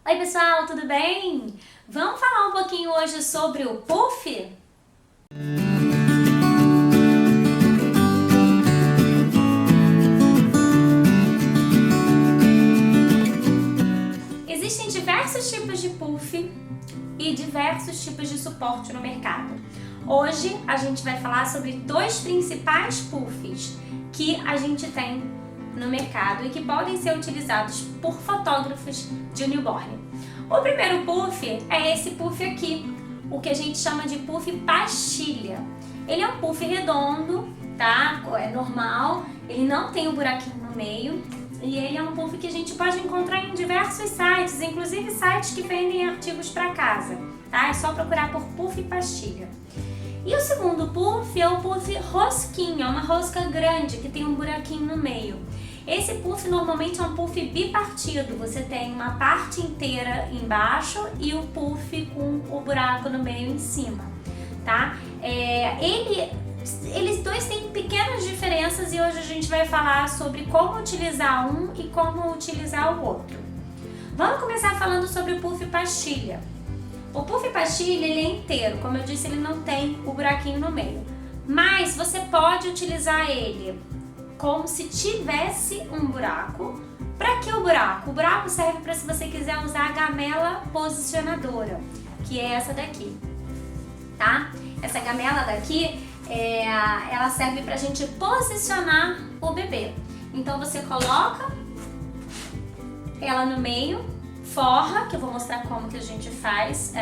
Oi pessoal, tudo bem? Vamos falar um pouquinho hoje sobre o puff? Existem diversos tipos de puff e diversos tipos de suporte no mercado. Hoje a gente vai falar sobre dois principais puffs que a gente tem no mercado e que podem ser utilizados por fotógrafos de newborn. O primeiro puff é esse puff aqui, o que a gente chama de puff pastilha. Ele é um puff redondo, tá? É normal, ele não tem um buraquinho no meio e ele é um puff que a gente pode encontrar em diversos sites, inclusive sites que vendem artigos para casa, tá? É só procurar por puff pastilha. E o segundo puff é o puff rosquinha, é uma rosca grande que tem um buraquinho no meio. Esse puff normalmente é um puff bipartido, você tem uma parte inteira embaixo e o puff com o buraco no meio em cima, tá? Eles dois têm pequenas diferenças e hoje a gente vai falar sobre como utilizar um e como utilizar o outro. Vamos começar falando sobre o puff pastilha. O puff pastilha ele é inteiro, como eu disse, ele não tem o buraquinho no meio, mas você pode utilizar ele como se tivesse um buraco. Para que o buraco? O buraco serve para se você quiser usar a gamela posicionadora, que é essa daqui, tá? Essa gamela daqui, ela serve para a gente posicionar o bebê. Então você coloca ela no meio, forra, que eu vou mostrar como que a gente faz,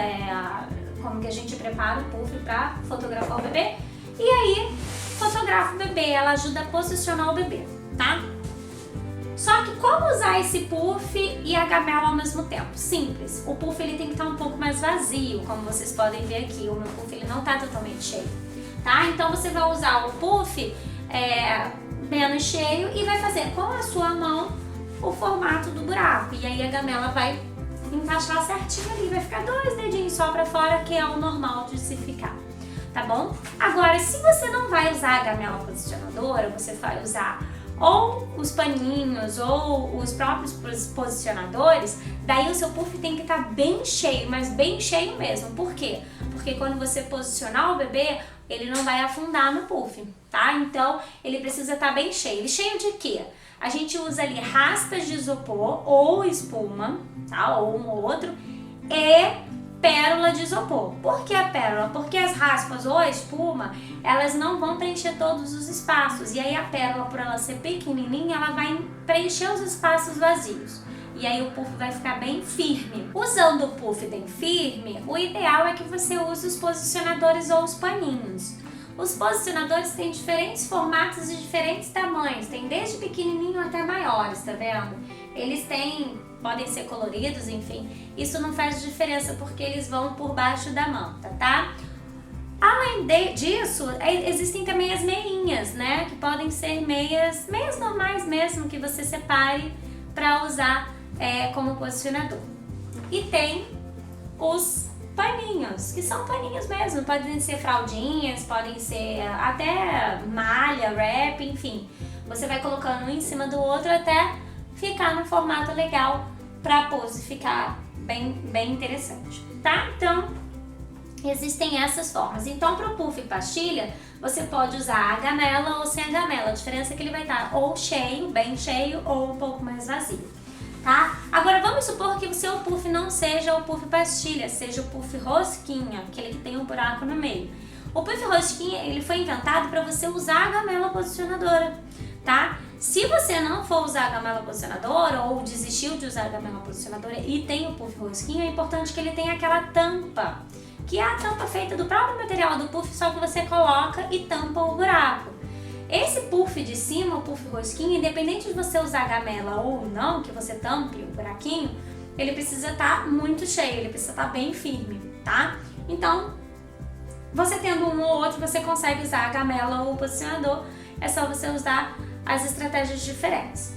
como que a gente prepara o puff para fotografar o bebê. E aí, fotografa o bebê, ela ajuda a posicionar o bebê, tá? Só que como usar esse puff e a gamela ao mesmo tempo? Simples, o puff ele tem que estar um pouco mais vazio, como vocês podem ver aqui, o meu puff ele não está totalmente cheio, tá? Então você vai usar o puff menos cheio e vai fazer com a sua mão o formato do buraco, e aí a gamela vai encaixar certinho ali, vai ficar 2 dedinhos só para fora, que é o normal de se ficar. Tá bom? Agora, se você não vai usar a gamela posicionadora, você vai usar ou os paninhos ou os próprios posicionadores, daí o seu puff tem que estar bem cheio, mas bem cheio mesmo. Por quê? Porque quando você posicionar o bebê, ele não vai afundar no puff, tá? Então, ele precisa estar bem cheio. E cheio de quê? A gente usa ali raspas de isopor ou espuma, tá? Ou um ou outro, e pérola de isopor. Por que a pérola? Porque as raspas ou a espuma, elas não vão preencher todos os espaços. E aí a pérola, por ela ser pequenininha, ela vai preencher os espaços vazios. E aí o puff vai ficar bem firme. Usando o puff bem firme, o ideal é que você use os posicionadores ou os paninhos. Os posicionadores têm diferentes formatos e diferentes tamanhos. Tem desde pequenininho até maiores, tá vendo? Eles podem ser coloridos, enfim, isso não faz diferença porque eles vão por baixo da manta, tá? Além disso, existem também as meinhas, né? Que podem ser meias normais mesmo, que você separe para usar como posicionador. E tem os paninhos, que são paninhos mesmo, podem ser fraldinhas, podem ser até malha, wrap, enfim. Você vai colocando um em cima do outro até ficar no formato legal para a pose ficar bem interessante, tá? Então, existem essas formas. Então, para o puff pastilha, você pode usar a gamela ou sem a gamela. A diferença é que ele vai estar ou cheio, bem cheio, ou um pouco mais vazio, tá? Agora, vamos supor que o seu puff não seja o puff pastilha, seja o puff rosquinha, aquele que tem um buraco no meio. O puff rosquinha, ele foi inventado para você usar a gamela posicionadora, tá? Se você não for usar a gamela posicionadora ou desistiu de usar a gamela posicionadora e tem o puff rosquinha, é importante que ele tenha aquela tampa, que é a tampa feita do próprio material do puff, só que você coloca e tampa o buraco. Esse puff de cima, o puff rosquinha, independente de você usar a gamela ou não, que você tampe o buraquinho, ele precisa estar muito cheio, ele precisa estar bem firme, tá? Então, você tendo um ou outro, você consegue usar a gamela ou o posicionador, é só você usar as estratégias diferentes.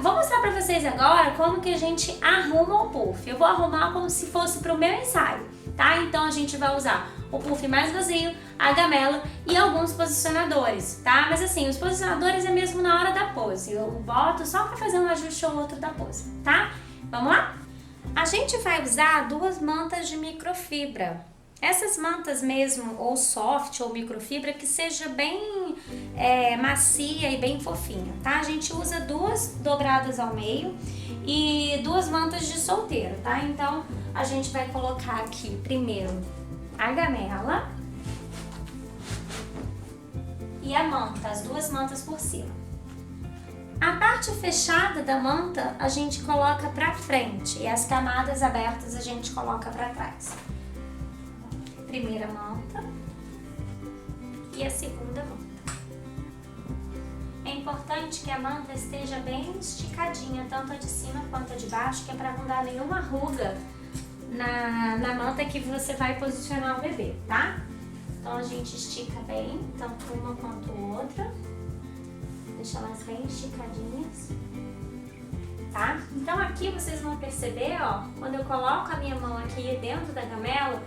Vou mostrar pra vocês agora como que a gente arruma o puff. Eu vou arrumar como se fosse pro meu ensaio, tá? Então a gente vai usar o puff mais vazio, a gamela e alguns posicionadores, tá? Mas assim, os posicionadores é mesmo na hora da pose. Eu boto só pra fazer um ajuste ou outro da pose, tá? Vamos lá? A gente vai usar 2 mantas de microfibra. Essas mantas mesmo, ou soft ou microfibra, que seja bem macia e bem fofinha, tá? A gente usa 2 dobradas ao meio e 2 mantas de solteiro, tá? Então, a gente vai colocar aqui primeiro a gamela e a manta, as 2 mantas por cima. A parte fechada da manta a gente coloca pra frente e as camadas abertas a gente coloca pra trás. Primeira manta e a segunda manta. É importante que a manta esteja bem esticadinha, tanto a de cima quanto a de baixo, que é pra não dar nenhuma ruga na manta que você vai posicionar o bebê, tá? Então a gente estica bem, tanto uma quanto outra. Deixa elas bem esticadinhas, tá? Então aqui vocês vão perceber, ó, quando eu coloco a minha mão aqui dentro da gamela,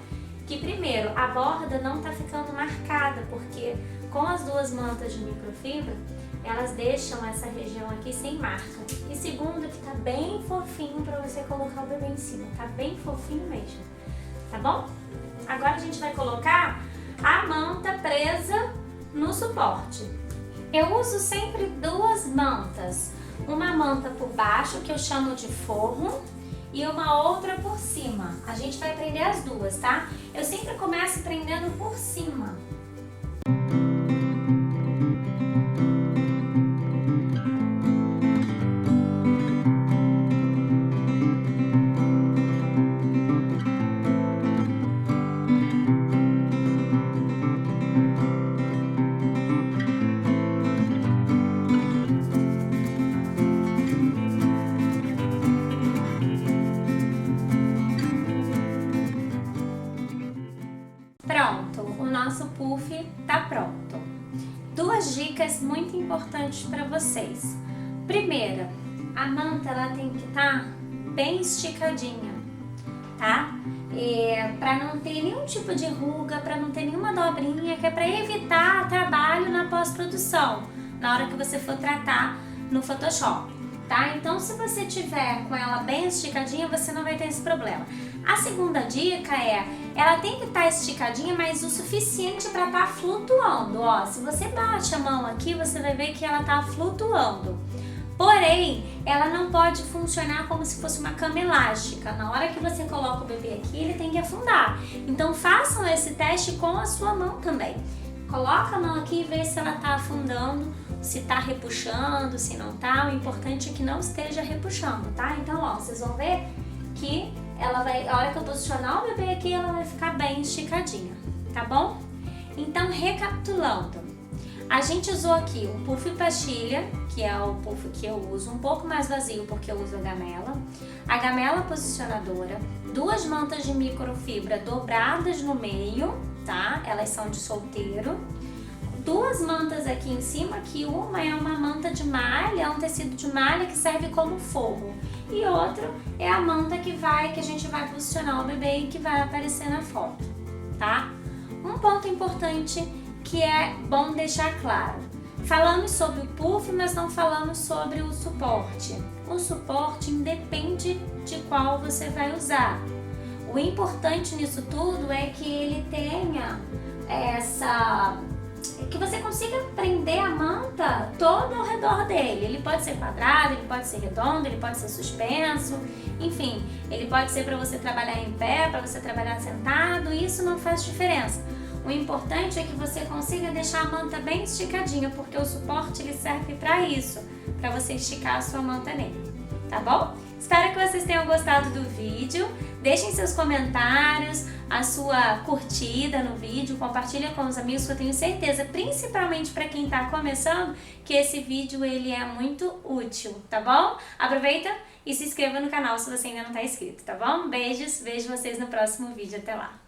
que primeiro, a borda não tá ficando marcada, porque com as 2 mantas de microfibra, elas deixam essa região aqui sem marca. E segundo, que tá bem fofinho pra você colocar o bebê em cima, tá bem fofinho mesmo, tá bom? Agora a gente vai colocar a manta presa no suporte. Eu uso sempre 2 mantas, uma manta por baixo, que eu chamo de forro, e uma outra por cima. A gente vai prender as 2, tá? Eu sempre começo prendendo por cima. Pronto, o nosso puff tá pronto. 2 dicas muito importantes para vocês. Primeira, a manta ela tem que estar bem esticadinha, tá? Para não ter nenhum tipo de ruga, para não ter nenhuma dobrinha, que é para evitar trabalho na pós-produção, na hora que você for tratar no Photoshop, tá? Então, se você tiver com ela bem esticadinha, você não vai ter esse problema. A segunda dica é, ela tem que estar esticadinha, mas o suficiente para estar flutuando, ó. Se você bate a mão aqui, você vai ver que ela tá flutuando. Porém, ela não pode funcionar como se fosse uma cama elástica. Na hora que você coloca o bebê aqui, ele tem que afundar. Então, façam esse teste com a sua mão também. Coloca a mão aqui e vê se ela tá afundando, se tá repuxando, se não tá. O importante é que não esteja repuxando, tá? Então, ó, vocês vão ver que ela vai, a hora que eu posicionar o bebê aqui, ela vai ficar bem esticadinha, tá bom? Então, recapitulando, a gente usou aqui o puff pastilha, que é o puff que eu uso, um pouco mais vazio porque eu uso a gamela posicionadora, 2 mantas de microfibra dobradas no meio, tá? Elas são de solteiro. 2 mantas aqui em cima, que uma é uma manta de malha, é um tecido de malha que serve como forro. E outra é a manta que a gente vai posicionar o bebê e que vai aparecer na foto, tá? Um ponto importante que é bom deixar claro. Falamos sobre o puff, mas não falamos sobre o suporte. O suporte independe de qual você vai usar. O importante nisso tudo é que ele tenha que você consiga prender a manta todo ao redor dele. Ele pode ser quadrado, ele pode ser redondo, ele pode ser suspenso, enfim, ele pode ser para você trabalhar em pé, para você trabalhar sentado, isso não faz diferença. O importante é que você consiga deixar a manta bem esticadinha, porque o suporte ele serve para isso, para você esticar a sua manta nele, tá bom? Espero que vocês tenham gostado do vídeo. Deixem seus comentários, a sua curtida no vídeo, compartilha com os amigos, que eu tenho certeza, principalmente para quem está começando, que esse vídeo ele é muito útil, tá bom? Aproveita e se inscreva no canal se você ainda não está inscrito, tá bom? Beijos, vejo vocês no próximo vídeo, até lá!